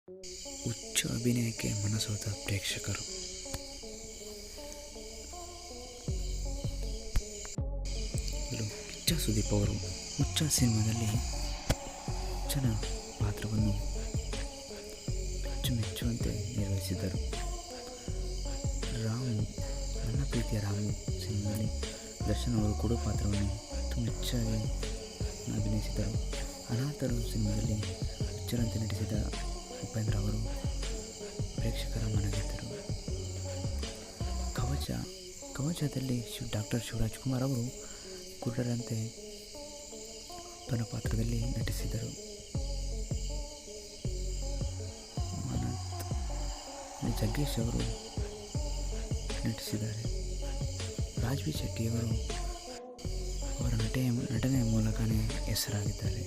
ಹುಚ್ಚು ಅಭಿನಯಕ್ಕೆ ಮನಸೋತ ಪ್ರೇಕ್ಷಕರು. ಕಿಚ್ಚ ಸುದೀಪ್ ಅವರು ಹುಚ್ಚ ಸಿನಿಮಾದಲ್ಲಿ ಹುಚ್ಚನ ಪಾತ್ರವನ್ನು ಅಚ್ಚುಮೆಚ್ಚುವಂತೆ ನಿರ್ವಹಿಸಿದರು. ರಾಮು, ನನ್ನ ಪ್ರೀತಿಯ ರಾಮು ಸಿನಿಮಾದಲ್ಲಿ ದರ್ಶನ್ ಅವರು ಕೊಡು ಪಾತ್ರವನ್ನು ಮೆಚ್ಚಾಗಿ ಅಭಿನಯಿಸಿದರು. ಅನಾಥರು ಸಿನಿಮಾದಲ್ಲಿ ಹುಚ್ಚರಂತೆ ನಟಿಸಿದ ಉಪೇಂದ್ರ ಅವರು ಪ್ರೇಕ್ಷಕರ ಮನಗೆದ್ದರು. ಕವಚದಲ್ಲಿ ಡಾಕ್ಟರ್ ಶಿವರಾಜ್ಕುಮಾರ್ ಅವರು ಕುರುಡರಂತೆ ತನ್ನ ಪಾತ್ರದಲ್ಲಿ ನಟಿಸಿದರು. ಜಗ್ಗೇಶ್ ಅವರು ನಟಿಸಿದ್ದಾರೆ. ರಾಜ್ವಿ ಶೆಟ್ಟಿಯವರು ಅವರ ನಟನೆಯ ಮೂಲಕನೇ ಹೆಸರಾಗಿದ್ದಾರೆ.